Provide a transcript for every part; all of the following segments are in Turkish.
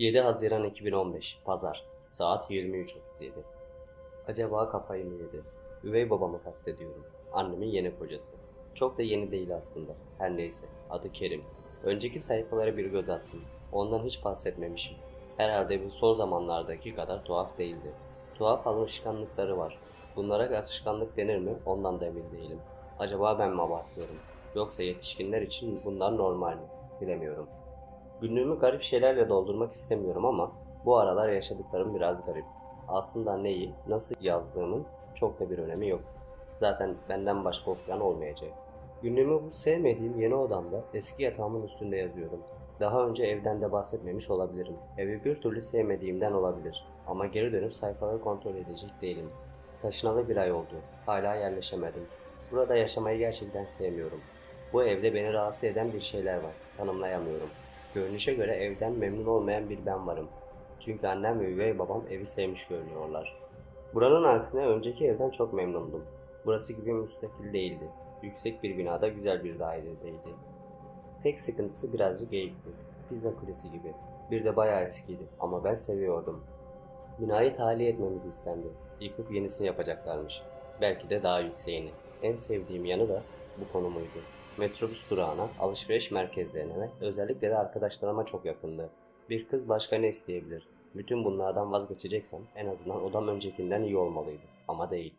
7 Haziran 2015 Pazar Saat 23.37. Acaba kafayı mı yedi? Üvey babamı kastediyorum. Annemin yeni kocası. Çok da yeni değil aslında. Her neyse. Adı Kerim. Önceki sayfalara bir göz attım. Ondan hiç bahsetmemişim. Herhalde bu son zamanlardaki kadar tuhaf değildi. Tuhaf alışkanlıkları var. Bunlara alışkanlık denir mi? Ondan da emin değilim. Acaba ben mi abartıyorum? Yoksa yetişkinler için bunlar normal mi? Bilemiyorum. Günlüğümü garip şeylerle doldurmak istemiyorum ama bu aralar yaşadıklarım biraz garip. Aslında neyi, nasıl yazdığımın çok da bir önemi yok. Zaten benden başka okuyan olmayacak. Günlüğümü bu sevmediğim yeni odamda eski yatağımın üstünde yazıyorum. Daha önce evden de bahsetmemiş olabilirim. Evi bir türlü sevmediğimden olabilir. Ama geri dönüp sayfaları kontrol edecek değilim. Taşınalı bir ay oldu. Hala yerleşemedim. Burada yaşamayı gerçekten sevmiyorum. Bu evde beni rahatsız eden bir şeyler var. Tanımlayamıyorum. Görünüşe göre evden memnun olmayan bir ben varım. Çünkü annem ve üvey babam evi sevmiş görünüyorlar. Buranın aksine önceki evden çok memnundum. Burası gibi müstakil değildi. Yüksek bir binada güzel bir dairedeydi. Tek sıkıntısı birazcık eğikti. Pizza kulesi gibi. Bir de bayağı eskiydi ama ben seviyordum. Binayı tahliye etmemiz istendi. Yıkıp yenisini yapacaklarmış. Belki de daha yükseğini. En sevdiğim yanı da bu konumuydu. Metrobüs durağına, alışveriş merkezlerine ve özellikle de arkadaşlarıma çok yakındı. Bir kız başka ne isteyebilir? Bütün bunlardan vazgeçeceksem en azından odam öncekinden iyi olmalıydı. Ama değil.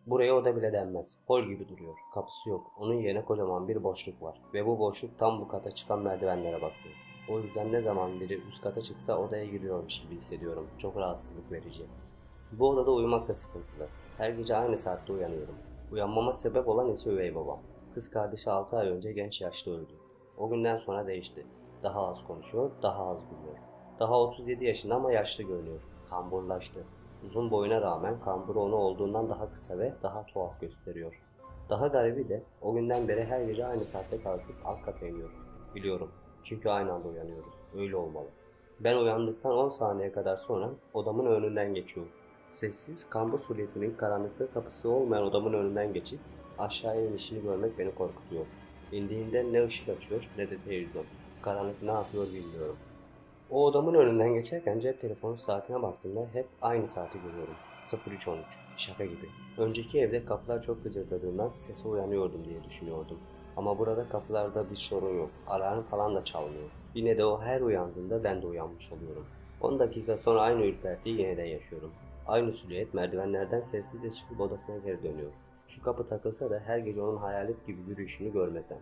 Buraya oda bile denmez. Hol gibi duruyor. Kapısı yok. Onun yerine kocaman bir boşluk var. Ve bu boşluk tam bu kata çıkan merdivenlere bakıyor. O yüzden ne zaman biri üst kata çıksa odaya giriyormuş gibi hissediyorum. Çok rahatsızlık verici. Bu odada uyumak da sıkıntılı. Her gece aynı saatte uyanıyorum. Uyanmama sebep olan ise üvey babam. Kız kardeşi 6 ay önce genç yaşta öldü. O günden sonra değişti. Daha az konuşuyor, daha az gülüyor. Daha 37 yaşında ama yaşlı görünüyor. Kamburlaştı. Uzun boyuna rağmen kamburu onu olduğundan daha kısa ve daha tuhaf gösteriyor. Daha garibi de o günden beri her gece aynı saatte kalkıp alt kata iniyor. Biliyorum. Çünkü aynı anda uyanıyoruz. Öyle olmalı. Ben uyandıktan 10 saniye kadar sonra odamın önünden geçiyor. Sessiz, kambur suretinin karanlıkta kapısı olmayan odamın önünden geçip aşağıya inişini görmek beni korkutuyor. İndiğinde ne ışık açıyor ne de televizyon. Karanlık ne yapıyor bilmiyorum. O odamın önünden geçerken cep telefonu saatine baktığımda hep aynı saati görüyorum. 03:13. Şaka gibi. Önceki evde kapılar çok gıcırdadığından sese uyanıyordum diye düşünüyordum. Ama burada kapılarda bir sorun yok. Alarm falan da çalmıyor. Yine de o her uyandığında ben de uyanmış oluyorum. 10 dakika sonra aynı ürpertiyi yeniden yaşıyorum. Aynı silüet merdivenlerden sessizce çıkıp odasına geri dönüyor. Şu kapı takılsa da her gece onun hayalet gibi yürüyüşünü görmesem.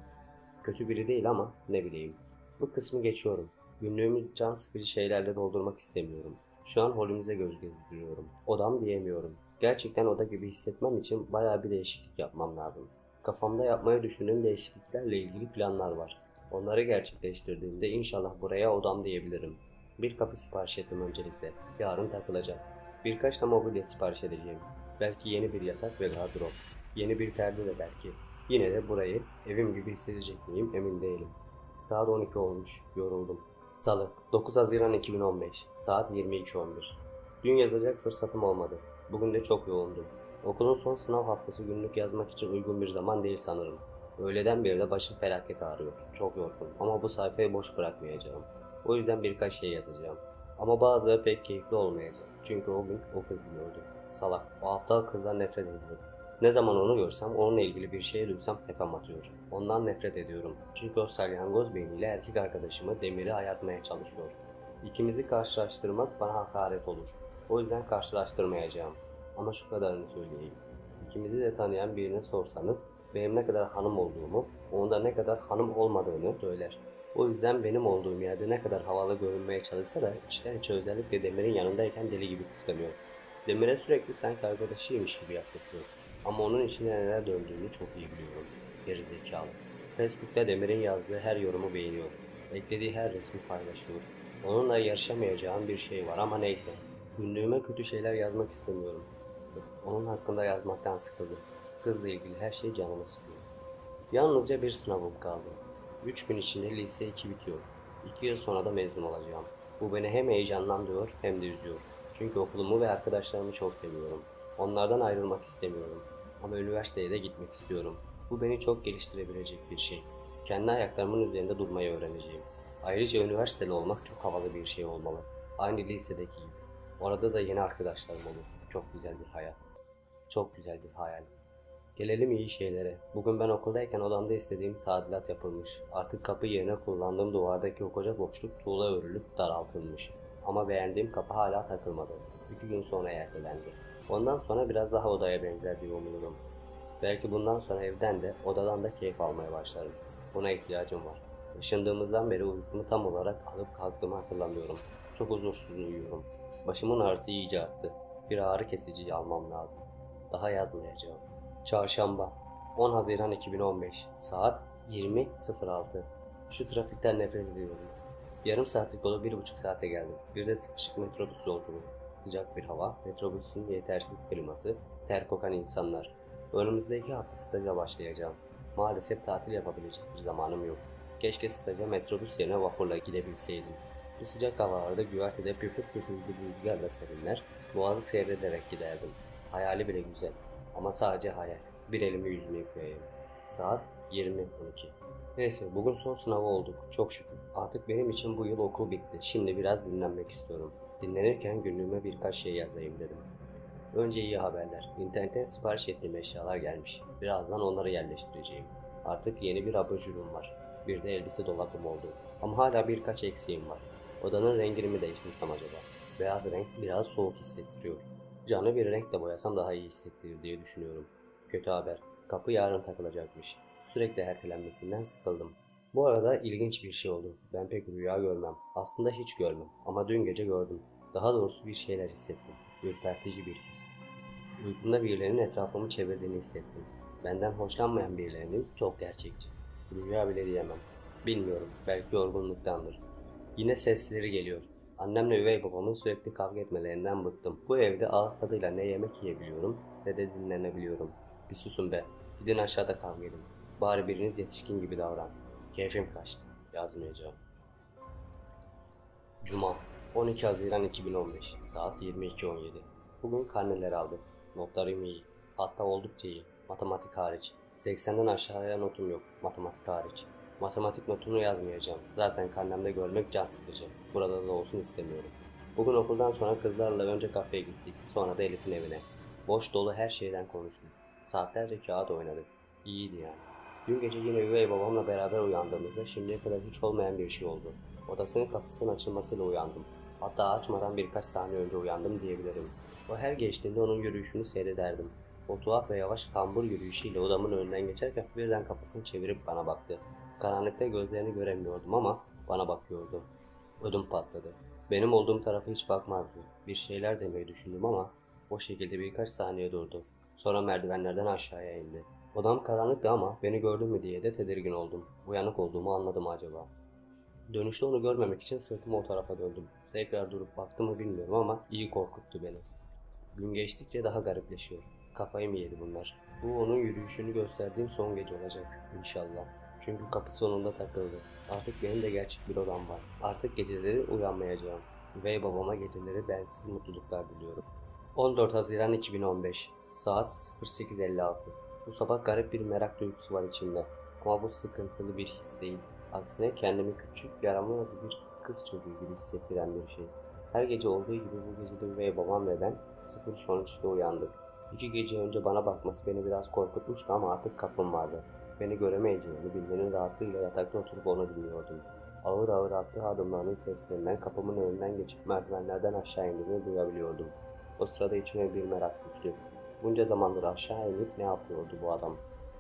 Kötü biri değil ama ne bileyim. Bu kısmı geçiyorum. Günlüğümü can sıkıcı şeylerle doldurmak istemiyorum. Şu an holümüze göz gezdiriyorum. Odam diyemiyorum. Gerçekten oda gibi hissetmem için bayağı bir değişiklik yapmam lazım. Kafamda yapmayı düşündüğüm değişikliklerle ilgili planlar var. Onları gerçekleştirdiğimde inşallah buraya odam diyebilirim. Bir kapı sipariş ettim öncelikle. Yarın takılacak. Birkaç da mobilya sipariş edeceğim. Belki yeni bir yatak ve gardırop. Yeni bir perde de belki. Yine de burayı evim gibi hissedecek miyim emin değilim. Saat 12 olmuş. Yoruldum. Salı 9 Haziran 2015 Saat 22:11. Dün yazacak fırsatım olmadı. Bugün de çok yoğundum. Okulun son sınav haftası günlük yazmak için uygun bir zaman değil sanırım. Öğleden beri de başım felaket ağrıyor. Çok yorgunum ama bu sayfayı boş bırakmayacağım. O yüzden birkaç şey yazacağım. Ama bazıları pek keyifli olmayacak. Çünkü o gün o kızı gördüm. Salak. O aptal kızdan nefret ediyorum. Ne zaman onu görsem onunla ilgili bir şey duysam tepem atıyor. Ondan nefret ediyorum. Çünkü o salyangoz beyniyle erkek arkadaşımı Demir'i ayartmaya çalışıyor. İkimizi karşılaştırmak bana hakaret olur. O yüzden karşılaştırmayacağım. Ama şu kadarını söyleyeyim. İkimizi de tanıyan birine sorsanız benim ne kadar hanım olduğumu, onun da ne kadar hanım olmadığını söyler. O yüzden benim olduğum yerde ne kadar havalı görünmeye çalışsa da içten içe özellikle Demir'in yanındayken deli gibi kıskanıyor. Demir'e sürekli sanki arkadaşıymış gibi yaklaşıyor. Ama onun içinde neler döndüğünü çok iyi biliyorum. Gerizekalı. Facebook'ta Demir'in yazdığı her yorumu beğeniyor. Eklediği her resmi paylaşıyor. Onunla yarışamayacağım bir şey var ama neyse. Günlüğüme kötü şeyler yazmak istemiyorum. Onun hakkında yazmaktan sıkıldım. Kızla ilgili her şey canımı sıkıyor. Yalnızca bir sınavım kaldı. 3 gün içinde lise 2 bitiyor. 2 yıl sonra da mezun olacağım. Bu beni hem heyecanlandırıyor hem de üzüyor. Çünkü okulumu ve arkadaşlarımı çok seviyorum. Onlardan ayrılmak istemiyorum. Ama üniversiteye de gitmek istiyorum. Bu beni çok geliştirebilecek bir şey. Kendi ayaklarımın üzerinde durmayı öğreneceğim. Ayrıca üniversiteli olmak çok havalı bir şey olmalı. Aynı lisedeki gibi. Orada da yeni arkadaşlarım olur. Çok güzel bir hayat. Çok güzel bir hayal. Gelelim iyi şeylere. Bugün ben okuldayken odamda istediğim tadilat yapılmış. Artık kapı yerine kullandığım duvardaki o koca boşluk tuğla örülüp daraltılmış. Ama beğendiğim kapı hala takılmadı. 2 gün sonra ertelendi. Ondan sonra biraz daha odaya benzer diye umuyorum. Belki bundan sonra evden de odadan da keyif almaya başlarım. Buna ihtiyacım var. Taşındığımızdan beri uykumu tam olarak alıp kalktığımı hatırlamıyorum. Çok huzursuz uyuyorum. Başımın ağrısı iyice arttı. Bir ağrı kesici almam lazım. Daha yazmayacağım. Çarşamba 10 Haziran 2015 Saat 20.06. Şu trafikten nefret ediyorum. Yarım saatlik yolu 1,5 saate geldim. Bir de sıkışık metrobüs yolculuğu. Sıcak bir hava, metrobüsün yetersiz kliması, ter kokan insanlar. Önümüzdeki hafta staja başlayacağım. Maalesef tatil yapabilecek bir zamanım yok. Keşke staja metrobüs yerine vapurla gidebilseydim. Bu sıcak havalarda güvertede püfür püfür bir rüzgarla serinler, boğazı seyrederek giderdim. Hayali bile güzel. Ama sadece hayal. Bir elimi yüzümü yıkayayım. Saat 20.12. Neyse bugün son sınavı olduk. Çok şükür. Artık benim için bu yıl okul bitti. Şimdi biraz dinlenmek istiyorum. Dinlenirken günlüğüme birkaç şey yazayım dedim. Önce iyi haberler. İnternetten sipariş ettiğim eşyalar gelmiş. Birazdan onları yerleştireceğim. Artık yeni bir abajurum var. Bir de elbise dolabım oldu. Ama hala birkaç eksiğim var. Odanın rengini mi değiştirsem acaba? Beyaz renk biraz soğuk hissettiriyor. Canlı bir renkle boyasam daha iyi hissettirir diye düşünüyorum. Kötü haber. Kapı yarın takılacakmış. Sürekli ertelenmesinden sıkıldım. Bu arada ilginç bir şey oldu. Ben pek rüya görmem. Aslında hiç görmem. Ama dün gece gördüm. Daha doğrusu bir şeyler hissettim. Ürpertici bir his. Uykumda birilerinin etrafımı çevirdiğini hissettim. Benden hoşlanmayan birilerinin çok gerçekçi. Rüya bile diyemem. Bilmiyorum. Belki yorgunluktandır. Yine sesleri geliyor. Annemle üvey babamın sürekli kavga etmelerinden bıktım. Bu evde ağız tadıyla ne yemek yiyebiliyorum ne de dinlenebiliyorum. Bir susun be. Gidin aşağıda kavga edin. Bari biriniz yetişkin gibi davransın. Keyfim kaçtı. Yazmayacağım. Cuma 12 Haziran 2015 Saat 22.17. Bugün karneleri aldım. Notlarım iyi. Hatta oldukça iyi. Matematik hariç. 80'den aşağıya notum yok. Matematik hariç. Matematik notunu yazmayacağım. Zaten karnemde görmek can sıkıcı. Burada da olsun istemiyorum. Bugün okuldan sonra kızlarla önce kafeye gittik. Sonra da Elif'in evine. Boş dolu her şeyden konuştuk. Saatlerce kağıt oynadık. İyiydi yani. Dün gece yine üvey babamla beraber uyandığımızda şimdiye kadar hiç olmayan bir şey oldu. Odasının kapısının açılmasıyla uyandım. Hatta açmadan birkaç saniye önce uyandım diyebilirim. O her geçtiğinde onun yürüyüşünü seyrederdim. O tuhaf ve yavaş kambur yürüyüşüyle odamın önünden geçerken birden kafasını çevirip bana baktı. Karanlıkta gözlerini göremiyordum ama bana bakıyordu. Ödüm patladı. Benim olduğum tarafa hiç bakmazdı. Bir şeyler demeyi düşündüm ama o şekilde birkaç saniye durdu. Sonra merdivenlerden aşağıya indi. Odam karanlıktı ama beni gördü mü diye de tedirgin oldum. Uyanık olduğumu anladım acaba. Dönüşte onu görmemek için sırtımı o tarafa döndüm. Tekrar durup baktı mı bilmiyorum ama iyi korkuttu beni. Gün geçtikçe daha garipleşiyor. Kafayı mı yedi bunlar? Bu onun yürüyüşünü gösterdiğim son gece olacak inşallah. Çünkü kapı sonunda takıldı. Artık benim de gerçek bir odam var. Artık geceleri uyanmayacağım. Üvey babama geceleri bensiz mutluluklar diliyorum. 14 Haziran 2015 Saat 08.56. Bu sabah garip bir merak duygusu var içimde. Ama bu sıkıntılı bir his değil. Aksine kendimi küçük, yaramaz bir kız çocuğu gibi hissettiren bir şey. Her gece olduğu gibi bu gece de üvey babam ve ben 03.13'te uyandık. 2 gece önce bana bakması beni biraz korkutmuştu ama artık kapım vardı. Beni göremeyeceğini bilmenin rahatlığıyla yatakta oturup onu dinliyordum. Ağır ağır attığı adımlarının seslerinden kapımın önünden geçip merdivenlerden aşağı indiğini duyabiliyordum. O sırada içime bir merak düştü. Bunca zamandır aşağı inip ne yapıyordu bu adam?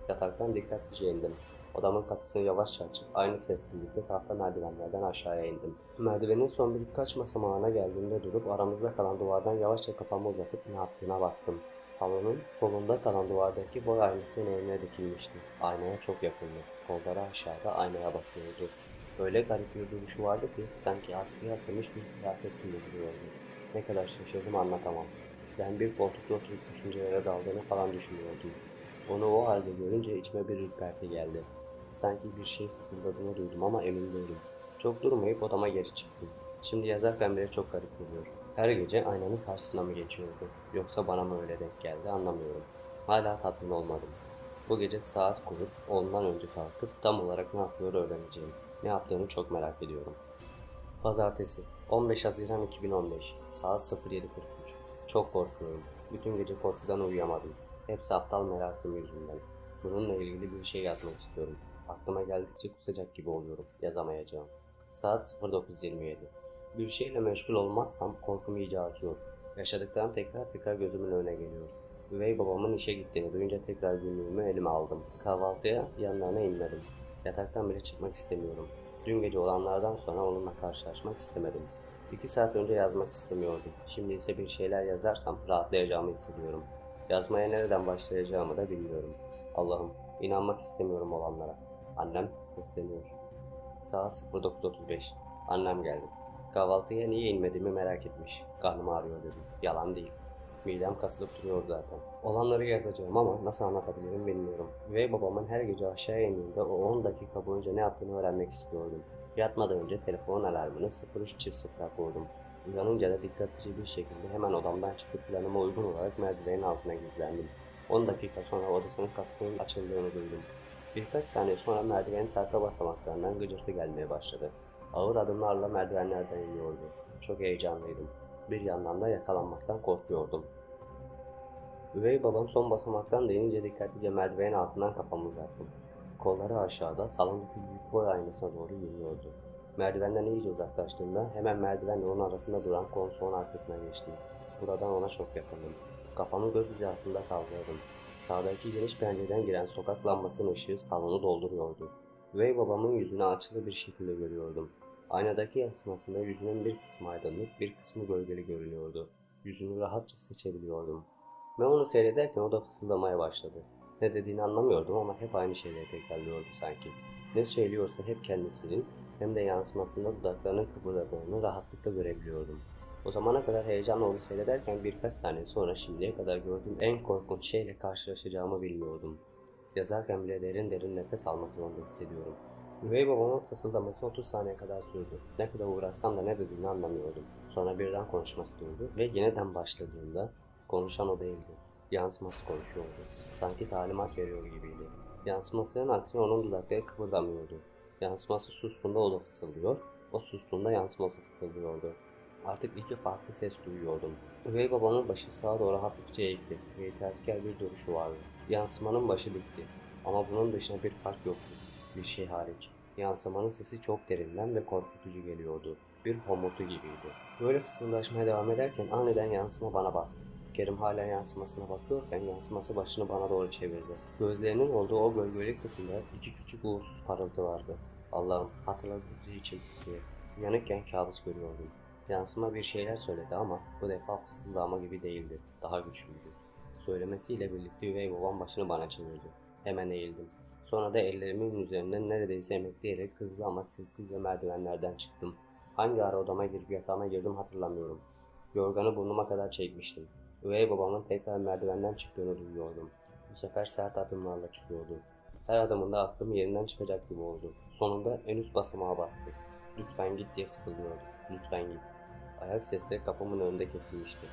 Yataktan dikkatlice indim. Odamın kapısını yavaşça açıp aynı sessizlikle tahta merdivenlerden aşağıya indim. Merdivenin son birkaç basamağına geldiğimde durup aramızda kalan duvardan yavaşça kafamı uzatıp ne yaptığına baktım. Salonun solunda kalan duvardaki boy aynasının önüne dikilmişti. Aynaya çok yakındı. Kolları aşağıda aynaya bakıyordu. Öyle garip bir duruşu vardı ki sanki askıya asılmış bir kıyafet gibi duruyordu. Ne kadar şaşırdım anlatamam. Ben bir koltukta oturup düşüncelere daldığını falan düşünüyordum. Onu o halde görünce içime bir ürperti geldi. Sanki bir şey fısıldadığını duydum ama emin değilim. Çok durmayıp odama geri çıktım. Şimdi yazarken bile çok garip geliyor. Her gece aynanın karşısına mı geçiyordu? Yoksa bana mı öyle denk geldi anlamıyorum. Hala tatmin olmadım. Bu gece saat kurup ondan önce kalkıp tam olarak ne yapıyor öğreneceğim. Ne yaptığını çok merak ediyorum. Pazartesi 15 Haziran 2015 saat 07.43. Çok korkuyorum. Bütün gece korkudan uyuyamadım. Hepsi aptal merakım yüzünden. Bununla ilgili bir şey yazmak istiyorum. Aklıma geldikçe kusacak gibi oluyorum. Yazamayacağım. Saat 09.27. Bir şeyle meşgul olmazsam korkum iyice artıyor. Yaşadıklarım tekrar tekrar gözümün önüne geliyor. Üvey babamın işe gittiğini duyunca tekrar günlüğümü elime aldım. Kahvaltıya yanlarına inmedim. Yataktan bile çıkmak istemiyorum. Dün gece olanlardan sonra onunla karşılaşmak istemedim. 2 saat önce yazmak istemiyordum. Şimdi ise bir şeyler yazarsam rahatlayacağımı hissediyorum. Yazmaya nereden başlayacağımı da bilmiyorum. Allah'ım, inanmak istemiyorum olanlara. Annem sesleniyor. Saat 09.35. Annem geldi. Kahvaltıya niye inmediğimi merak etmiş. Karnım ağrıyor dedim. Yalan değil. Midem kasılıp duruyor zaten. Olanları yazacağım ama nasıl anlatabilirim bilmiyorum. Üvey babamın her gece aşağı indiğinde o 10 dakika boyunca ne yaptığını öğrenmek istiyordum. Yatmadan önce telefon alarmını 03.00'a kurdum. Uyanınca da dikkatlice bir şekilde hemen odamdan çıkıp planıma uygun olarak merdivenin altına gizlendim. 10 dakika sonra odasının kapısının açıldığını duydum. Birkaç saniye sonra merdivenin tahta basamaklarından gıcırtı gelmeye başladı. Ağır adımlarla merdivenlerden iniyordu. Çok heyecanlıydım. Bir yandan da yakalanmaktan korkuyordum. Üvey babam son basamaktan değince dikkatlice merdivenin altından kafamı uzattım. Kolları aşağıda salondaki büyük boy aynasına doğru yürüyordu. Merdivenden iyice uzaklaştığımda hemen merdivenle onun arasında duran konsolun arkasına geçtim. Buradan ona çok yakındım. Kafamı göz hizasında kaldırdım. Sağdaki geniş pencereden giren sokak lambasının ışığı salonu dolduruyordu. Üvey babamın yüzünü açılı bir şekilde görüyordum. Aynadaki yansımasında yüzünün bir kısmı aydınlık, bir kısmı gölgeli görünüyordu. Yüzünü rahatça seçebiliyordum. Ben onu seyrederken o da fısıldamaya başladı. Ne dediğini anlamıyordum ama hep aynı şeyleri tekrarlıyordu sanki. Ne söylüyorsa hep kendisinin hem de yansımasında dudaklarının kıpırdadığını rahatlıkla görebiliyordum. O zamana kadar heyecanla onu seyrederken birkaç saniye sonra şimdiye kadar gördüğüm en korkunç şeyle karşılaşacağımı bilmiyordum. Yazarken bile derin derin nefes almak zorunda hissediyorum. Üvey babamın fısıldaması 30 saniye kadar sürdü. Ne kadar uğraşsam da ne dediğini anlamıyordum. Sonra birden konuşması durdu ve yeniden başladığında konuşan o değildi. Yansıması konuşuyordu. Sanki talimat veriyor gibiydi. Yansımasının aksine onun dudakları kıpırdamıyordu. Yansıması sustuğunda o da fısıldıyor, o sustuğunda yansıması fısıldıyordu. Artık iki farklı ses duyuyordum. Üvey babamın başı sağa doğru hafifçe eğikti ve itaatkar bir duruşu vardı. Yansımanın başı dikti. Ama bunun dışında bir fark yoktu. Bir şey hariç. Yansımanın sesi çok derinden ve korkutucu geliyordu. Bir homurtu gibiydi. Böyle fısıldaşmaya devam ederken aniden yansıma bana baktı. Kerim hala yansımasına bakıyorken yansıması başını bana doğru çevirdi. Gözlerinin olduğu o gölgeli kısımda iki küçük uğursuz parıltı vardı. Allah'ım, hatırladıkça içim titriyor. Uyanıkken kabus görüyordum. Yansıma bir şeyler söyledi ama bu defa fısıldama gibi değildi. Daha güçlüydü. Söylemesiyle birlikte üvey babam başını bana çevirdi. Hemen eğildim. Sonra da ellerimin üzerinden neredeyse emekleyerek hızlı ama sessizce merdivenlerden çıktım. Hangi ara odama girip yatağıma girdim hatırlamıyorum. Yorganı burnuma kadar çekmiştim. Üvey babamın tekrar merdivenden çıktığını duyuyordum. Bu sefer sert adımlarla çıkıyordu. Her adımında aklım yerinden çıkacak gibi oldu. Sonunda en üst basamağa bastı. Lütfen git diye fısıldıyordu. Lütfen git. Ayak sesleri kapımın önünde kesilmişti.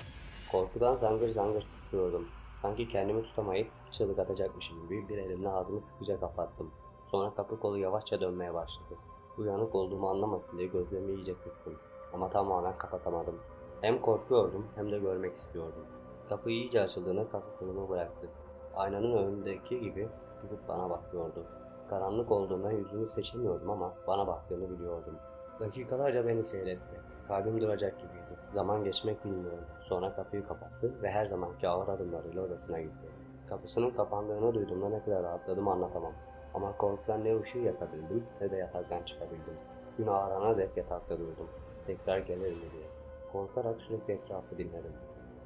Korkudan zangır zangır titriyordum. Sanki kendimi tutamayıp çığlık atacakmışım gibi bir elimle ağzımı sıkıca kapattım. Sonra kapı kolu yavaşça dönmeye başladı. Uyanık olduğumu anlamasın diye gözlerimi iyice kıstım. Ama tamamen kapatamadım. Hem korkuyordum hem de görmek istiyordum. Kapı iyice açıldığında kapı kolumu bıraktı. Aynanın önündeki gibi durup bana bakıyordu. Karanlık olduğundan yüzünü seçemiyordum ama bana baktığını biliyordum. Dakikalarca beni seyretti. Kalbim duracak gibiydi. Zaman geçmek bilmiyordu. Sonra kapıyı kapattı ve her zamanki ağır adımlarıyla odasına gitti. Kapısının kapandığını duyduğumda ne kadar rahatladım anlatamam. Ama korkudan ne ışığı yakabildim ne de yataktan çıkabildim. Gün ağarana dek yatakta durdum. Tekrar gelir mi diye. Korkarak sürekli etrafı dinledim.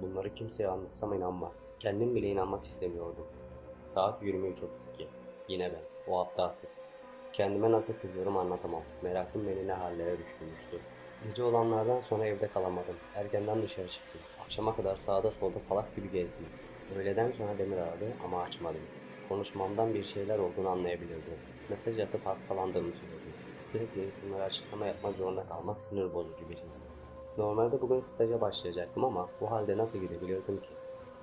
Bunları kimseye anlatsam inanmaz. Kendim bile inanmak istemiyordum. Saat 23.32. Yine ben. O hafta haftası. Kendime nasıl kızıyorum anlatamam. Merakım beni ne hallere düşürmüştü. Gece olanlardan sonra evde kalamadım. Erkenden dışarı çıktım. Akşama kadar sağda solda salak gibi gezdim. Öğleden sonra Demir aradı ama açmadım. Konuşmamdan bir şeyler olduğunu anlayabilirdi. Mesaj atıp hastalandığımı söyledi. Sürekli insanlara açıklama yapmak zorunda kalmak sinir bozucu bir his. Normalde bugün staja başlayacaktım ama bu halde nasıl gidebilirdim ki?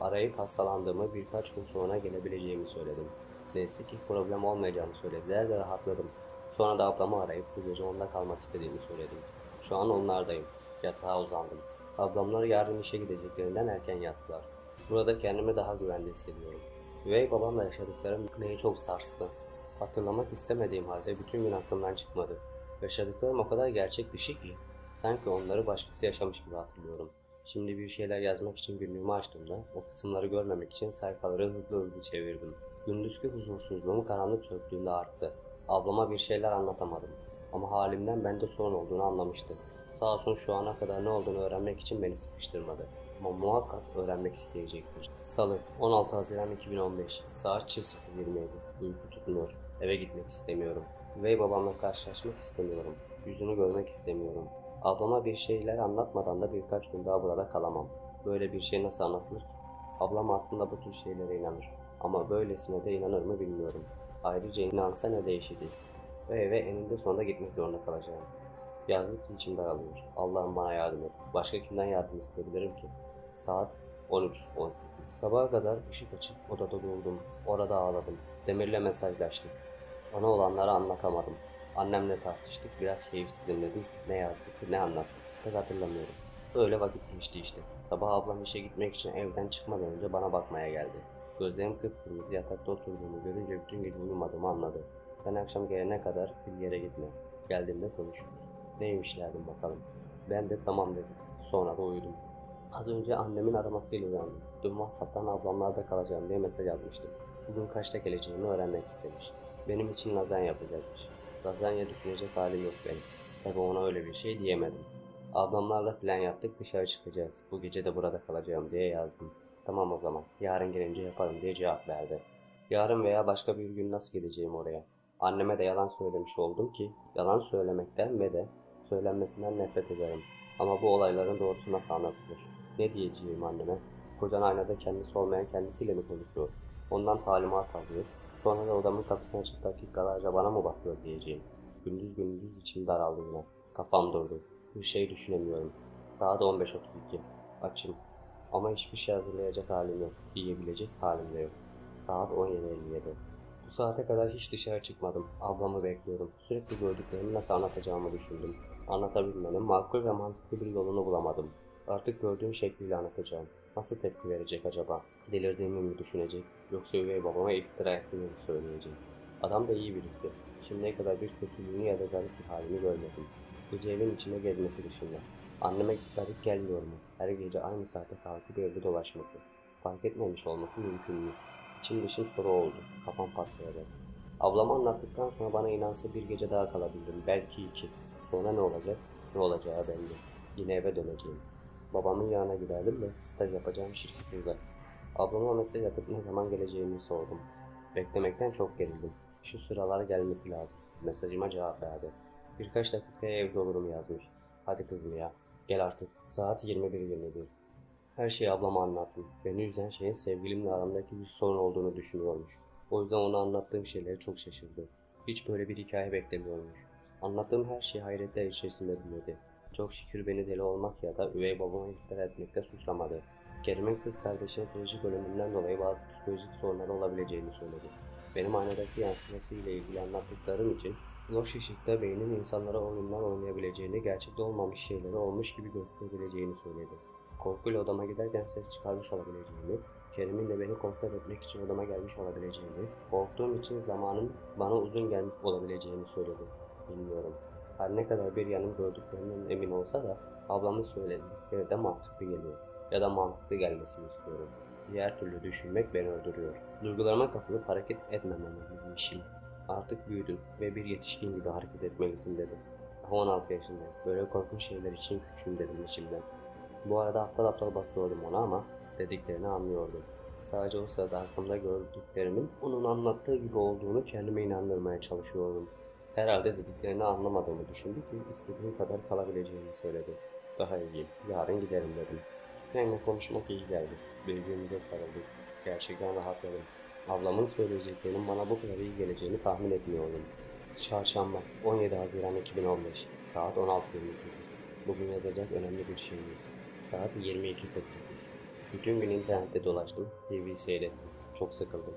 Arayıp hastalandığımı birkaç gün sonra gelebileceğimi söyledim. Neyse ki problem olmayacağını söylediler ve rahatladım. Sonra da ablamı arayıp bu gece onda kalmak istediğimi söyledim. Şu an onlardayım. Yatağa uzandım. Ablamlar yarın işe gideceklerinden erken yattılar. Burada kendimi daha güvende hissediyorum. Üvey babamla yaşadıklarım beni çok sarstı. Hatırlamak istemediğim halde bütün gün aklımdan çıkmadı. Yaşadıklarım o kadar gerçek dışı ki sanki onları başkası yaşamış gibi hatırlıyorum. Şimdi bir şeyler yazmak için günlüğümü açtığımda o kısımları görmemek için sayfaları hızlı çevirdim. Gündüzki huzursuzluğum karanlık çöktüğünde arttı. Ablama bir şeyler anlatamadım. Ama halimden bende sorun olduğunu anlamıştı. Sağ olsun şu ana kadar ne olduğunu öğrenmek için beni sıkıştırmadı. Ama muhakkak öğrenmek isteyecektir. Salı 16 Haziran 2015 saat 00:27. Uyku tutmuyor. Eve gitmek istemiyorum. Üvey babamla karşılaşmak istemiyorum. Yüzünü görmek istemiyorum. Ablama bir şeyler anlatmadan da birkaç gün daha burada kalamam. Böyle bir şey nasıl anlatılır ki? Ablam aslında bu tür şeylere inanır. Ama böylesine de inanır mı bilmiyorum. Ayrıca inansa ne değişecek? Ve eve eninde sonunda gitmek zorunda kalacağım. Yazdıkça içim daralıyor. Allah'ım bana yardım et. Başka kimden yardım isteyebilirim ki? Saat 13:18. Sabaha kadar ışık açık odada durdum. Orada ağladım. Demir'le mesajlaştık. Ona olanları anlatamadım. Annemle tartıştık. Biraz keyifsizim dedim. Ne yazdık, ne anlattık. Pek hatırlamıyorum. Öyle vakit geçti işte. Sabah ablam işe gitmek için evden çıkmadan önce bana bakmaya geldi. Gözlerim kıpkırmızı yatakta oturduğumu görünce bütün gece uyumadığımı anladı. Ben akşam gelene kadar bir yere gitme. Geldiğimde konuşuruz. Neymiş derdim bakalım. Ben de tamam dedim. Sonra da uyudum. Az önce annemin aramasıyla uyandım. Dün WhatsApp'tan ablamlarda kalacağım diye mesaj atmıştım. Bugün kaçta geleceğimi öğrenmek istemiş. Benim için lazanya yapacakmış. Lazanya düşünecek hali yok benim. Tabi ona öyle bir şey diyemedim. Ablamlarla plan yaptık, dışarı çıkacağız. Bu gece de burada kalacağım diye yazdım. Tamam o zaman. Yarın gelince yaparım diye cevap verdi. Yarın veya başka bir gün nasıl gideceğim oraya? Anneme de yalan söylemiş oldum ki yalan söylemekten ve de söylenmesinden nefret ederim. Ama bu olayların doğrusu nasıl anlatılır? Ne diyeceğim anneme? Kocan aynada kendisi olmayan kendisiyle mi konuşuyor? Ondan talimat alıyor. Sonra da odamın kapısını açıp dakikalarca bana mı bakıyor diyeceğim. Gündüz gündüz içim daraldı yine. Kafam durdu. Bir şey düşünemiyorum. Saat 15:32. Açım. Ama hiçbir şey hazırlayacak halim yok. Yiyebilecek halim de yok. Saat 17:57. Bu saate kadar hiç dışarı çıkmadım. Ablamı bekliyorum. Sürekli gördüklerimi nasıl anlatacağımı düşündüm. Anlatabilmenin makul ve mantıklı bir yolunu bulamadım. Artık gördüğüm şekliyle anlatacağım. Nasıl tepki verecek acaba? Delirdiğimi mi düşünecek? Yoksa üvey babama iftira ettiğimi mi söyleyecek? Adam da iyi birisi. Şimdiye kadar bir kötülüğünü ya da garip bir halini görmedim. Gece evin içine gezmesi dışında. Anneme garip gelmiyor mu? Her gece aynı saate kalkıp evde dolaşması. Fark etmemiş olması mümkün mü? İçim dışım soru oldu. Kafam patlayarak. Ablama anlattıktan sonra bana inansa bir gece daha kalabildim. Belki iki. Sonra ne olacak? Ne olacağı belli. Yine eve döneceğim. Babamın yanına giderdim de staj yapacağım şirkete uzak. Ablama mesaj atıp ne zaman geleceğimi sordum. Beklemekten çok gerildim. Şu sıralar gelmesi lazım. Mesajıma cevap verdi. Birkaç dakikaya evde olurum yazmış. Hadi kızım ya. Gel artık. Saat 21:21. Her şeyi ablama anlattım. Beni üzen şeyin sevgilimle aramdaki bir sorun olduğunu düşünüyormuş. O yüzden ona anlattığım şeyleri çok şaşırdı. Hiç böyle bir hikaye beklemiyormuş. Anlattığım her şey hayretler içerisinde dinledi. Çok şükür beni deli olmak ya da üvey babama iftira etmekle suçlamadı. Kerim'in kız kardeşinin trajik ölümünden dolayı bazı psikolojik sorunları olabileceğini söyledi. Benim aynadaki yansıması ile ilgili anlattıklarım için loş ışıkta beynin insanlara oyunlar oynayabileceğini, gerçekte olmamış şeyleri olmuş gibi gösterebileceğini söyledi. Korkuyla odama giderken ses çıkarmış olabileceğimi, Kerim'in de beni kontrol etmek için odama gelmiş olabileceğini, korktuğum için zamanın bana uzun gelmiş olabileceğini söyledi. Bilmiyorum. Her ne kadar bir yanım gördüklerinden emin olsa da ablamın söyledikleri de mantıklı geliyor. Ya da mantıklı gelmesini istiyorum. Diğer türlü düşünmek beni öldürüyor. Duygularıma kapılıp hareket etmemeliymişim. Artık büyüdün ve bir yetişkin gibi hareket etmelisin dedi. Daha 16 yaşındayım. Böyle korkunç şeyler için küçüğüm dedim içimden. Bu arada aptal aptal bakıyordum ona ama dediklerini anlıyordum. Sadece o sırada aklımda gördüklerimin onun anlattığı gibi olduğunu kendime inandırmaya çalışıyordum. Herhalde dediklerini anlamadığımı düşündü ki istediğim kadar kalabileceğini söyledi. Daha iyi, yarın giderim dedim. Seninle konuşmak iyi geldi. Birbirimize sarıldık. Gerçekten rahatladım. Ablamın söyleyeceklerinin bana bu kadar iyi geleceğini tahmin etmiyordum. Çarşamba 17 Haziran 2015 saat 16:28. Bugün yazacak önemli bir şey yok. Saat 22:49. Bütün gün internette dolaştım, TV seyrettim. Çok sıkıldım.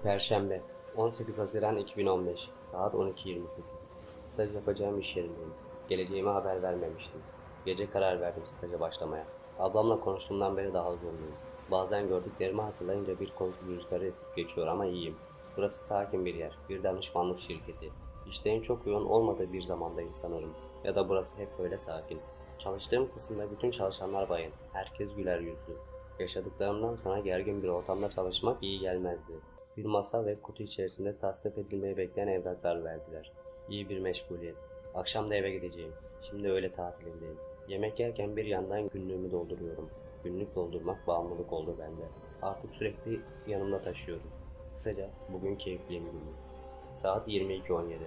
Perşembe 18 Haziran 2015 saat 12:28. Staj yapacağım iş yerindeyim. Geleceğime haber vermemiştim. Gece karar verdim staja başlamaya. Ablamla konuştuğumdan beri daha huzurluyum. Bazen gördüklerimi hatırlayınca bir korku rüzgarı esip geçiyor ama iyiyim. Burası sakin bir yer, bir danışmanlık şirketi. İşlerin çok yoğun olmadığı bir zamandayım sanırım. Ya da burası hep böyle sakin. Çalıştığım kısımda bütün çalışanlar bayan. Herkes güler yüzlü. Yaşadıklarımdan sonra gergin bir ortamda çalışmak iyi gelmezdi. Bir masa ve kutu içerisinde tasnif edilmeyi bekleyen evraklar verdiler. İyi bir meşguliyet. Akşam da eve gideceğim. Şimdi öğle tatilindeyim. Yemek yerken bir yandan günlüğümü dolduruyorum. Günlük doldurmak bağımlılık oldu bende. Artık sürekli yanımda taşıyorum. Kısaca bugün keyifliyim günüm. Saat 22:17.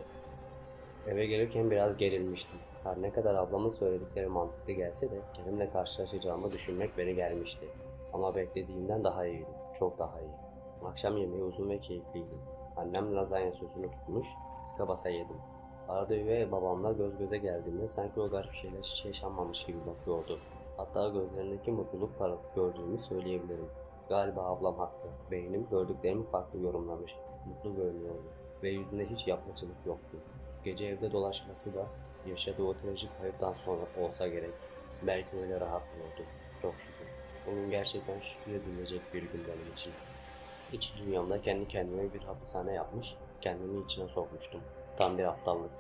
Eve gelirken biraz gerilmiştim. Her ne kadar ablamın söyledikleri mantıklı gelse de kendimle karşılaşacağımı düşünmek beni germişti. Ama beklediğimden daha iyiydi. Çok daha iyi. Akşam yemeği uzun ve keyifliydi. Annem lazanya sözünü tutmuş, tıka basa yedim. Arada üvey babamla göz göze geldiğimde sanki o garip şeyler hiç yaşanmamış gibi bakıyordu. Hatta gözlerindeki mutluluk parıltısı gördüğümü söyleyebilirim. Galiba ablam haklı. Beynim gördüklerimi farklı yorumlamış. Mutlu görünüyordu ve yüzünde hiç yapmacılık yoktu. Gece evde dolaşması da yaşadığı o trajik kayıptan sonra olsa gerek. Belki öyle rahatlıyordu. Çok şükür. Bugün gerçekten şükür edilecek bir gün benim için. İç dünyamda kendi kendime bir hapishane yapmış, kendimi içine sokmuştum. Tam bir aptallık.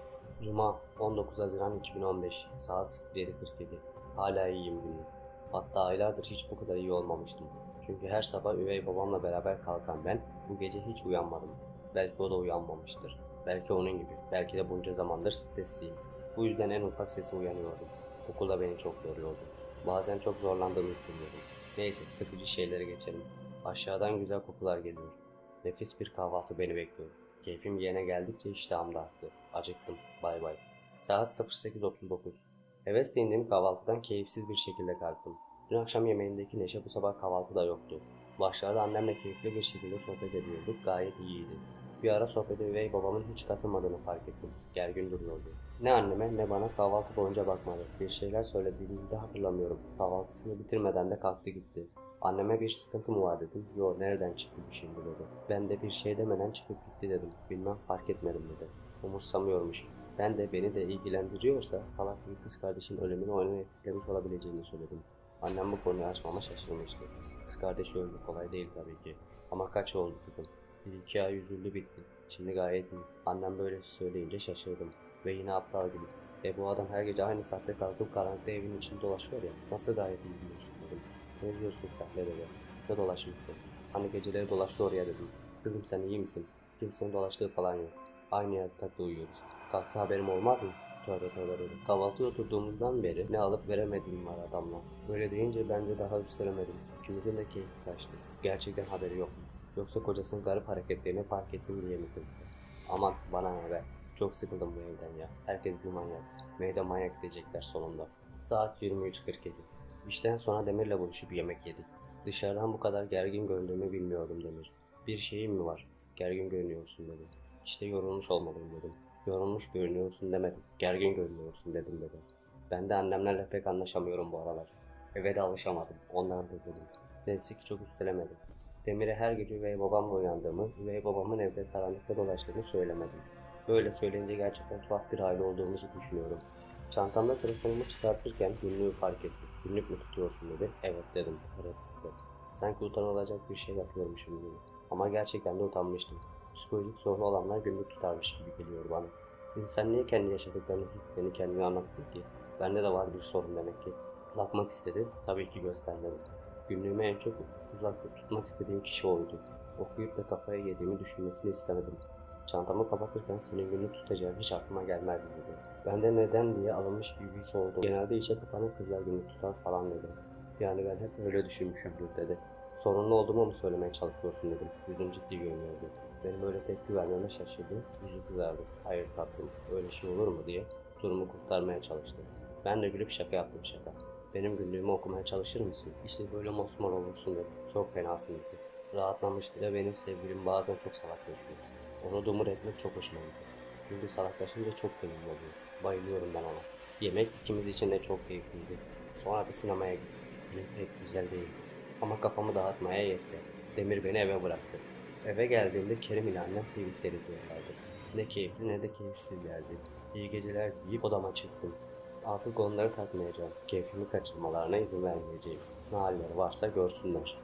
Cuma 19 Haziran 2015 saat 07:47. Hala iyiyim günüm. Hatta aylardır hiç bu kadar iyi olmamıştım. Çünkü her sabah üvey babamla beraber kalkan ben bu gece hiç uyanmadım. Belki o da uyanmamıştır. Belki onun gibi. Belki de bunca zamandır stresliyim. Bu yüzden en ufak sesi uyanıyordum. Okulda beni çok yoruyordu. Bazen çok zorlandığımı hissediyordum. Neyse sıkıcı şeylere geçelim. Aşağıdan güzel kokular geliyor. Nefis bir kahvaltı beni bekliyor. Keyfim yerine geldikçe iştahım da arttı. Acıktım. Bay bay. Saat 08:39. Hevesle indiğim kahvaltıdan keyifsiz bir şekilde kalktım. Dün akşam yemeğindeki neşe bu sabah kahvaltıda yoktu. Başlarda annemle keyifli bir şekilde sohbet ediyorduk. Gayet iyiydi. Bir ara sohbete üvey babamın hiç katılmadığını fark ettim. Gergin duruyordu. Ne anneme ne bana kahvaltı boyunca bakmadı. Bir şeyler söylediğini de hatırlamıyorum. Kahvaltısını bitirmeden de kalktı gitti. Anneme bir sıkıntı mı var dedim. Yo nereden çıktı bu şimdi dedi. Ben de bir şey demeden çıkıp gitti dedim. Bilmem fark etmedim dedi. Umursamıyormuş. Ben de beni de ilgilendiriyorsa salak bir kız kardeşin ölümünü oyuna etkilemiş olabileceğini söyledim. Annem bu konuyu açmama şaşırmıştı. Kız kardeşi öldü kolay değil tabii ki. Ama kaç oldu kızım? Bir iki ay üzüldü bitti. Şimdi gayet iyi. Annem böyle söyleyince şaşırdım. Ve yine aptal gibi. Bu adam her gece aynı saatte kalkıp karanlıkta evin içinde dolaşıyor ya. Nasıl gayet iyi biliyorsun dedim. Ne diyorsun Sahle dedi. Ne dolaşması? Hani geceleri dolaşıyor ya dedim. Kızım sen iyi misin? Kimsenin dolaştığı falan yok. Aynı yatakta uyuyoruz. Kalksa haberim olmaz mı? Tövbe tövbe dedi. Kahvaltıya oturduğumuzdan beri ne alıp veremediğim var adamla. Böyle deyince ben de daha üstelemedim. İkimizin de keyfi kaçtı. Gerçekten haberi yok mu? Yoksa kocasının garip hareketlerini fark ettim diye mi kızdı? Aman bana ne be. Çok sıkıldım bu evden ya. Herkes bir manyak. Meyde manyak diyecekler sonunda. Saat 23:47. İşten sonra Demir'le buluşup yemek yedik. Dışarıdan bu kadar gergin göründüğümü bilmiyordum Demir. Bir şeyin mi var? Gergin görünüyorsun dedi. İşte yorulmuş olmalıyım dedim. Yorulmuş görünüyorsun demedim. Gergin görünüyorsun dedim dedi. Ben de annemlerle pek anlaşamıyorum bu aralar. Eve de alışamadım. Onlar da dedim. Neyse ki çok üstelemedim. Demir'e her gece üvey babamla uyandığımı, üvey babamın evde karanlıkta dolaştığını söylemedim. Böyle söyleyince gerçekten tuhaf bir aile olduğumuzu düşünüyorum. Çantamda telefonumu çıkartırken günlüğü fark ettim. Günlük mü tutuyorsun dedi. Evet dedim. Tereddütle. Sanki utanılacak bir şey yapıyormuşum gibi. Ama gerçekten de utanmıştım. Psikolojik sorunu olanlar günlük tutarmış gibi geliyor bana. İnsan niye kendi yaşadıklarını hissini kendine anlatsın ki? Bende de var bir sorun demek ki. Bakmak istedi. Tabii ki göstermedim. Günlüğümü en çok uzakta tutmak istediğim kişi oydu. Okuyup da kafaya yediğimi düşünmesini istemedim. Çantamı kapatırken senin günlük tutacağın hiç aklıma gelmezdi dedi. Ben de neden diye alınmış gibi bir soğudum. Genelde işe kapanan kızlar günlük tutar falan dedi. Yani ben hep öyle düşünmüşümdür dedi. Sorunlu olduğumu mu söylemeye çalışıyorsun dedim. Yüzün ciddi görünüyordu. Benim öyle tepki vermeme şaşırdı. Yüzü kızardı. Hayır tatlım öyle şey olur mu diye durumu kurtarmaya çalıştı. Ben de gülüp şaka yaptım şaka. Benim günlüğümü okumaya çalışır mısın? İşte böyle mosmor olursun dedi. Çok fenasın dedi. Rahatlamıştı ve benim sevgilim bazen çok salaklaşıyor. Onu dumur etmek çok hoşuma gitti. Çünkü salaklaşınca çok sevimli oluyor. Bayılıyorum ben ona. Yemek ikimiz için de çok keyifliydi. Sonra da sinemaya gittik. Film pek güzel değildi. Ama kafamı dağıtmaya yetti. Demir beni eve bıraktı. Eve geldiğimde Kerim ile annem TV seyrediyorlardı. Ne keyifli ne de keyifsizlerdi. İyi geceler deyip odama çıktım. Artık onları takmayacağım. Keyfimi kaçırmalarına izin vermeyeceğim. Ne halleri varsa görsünler.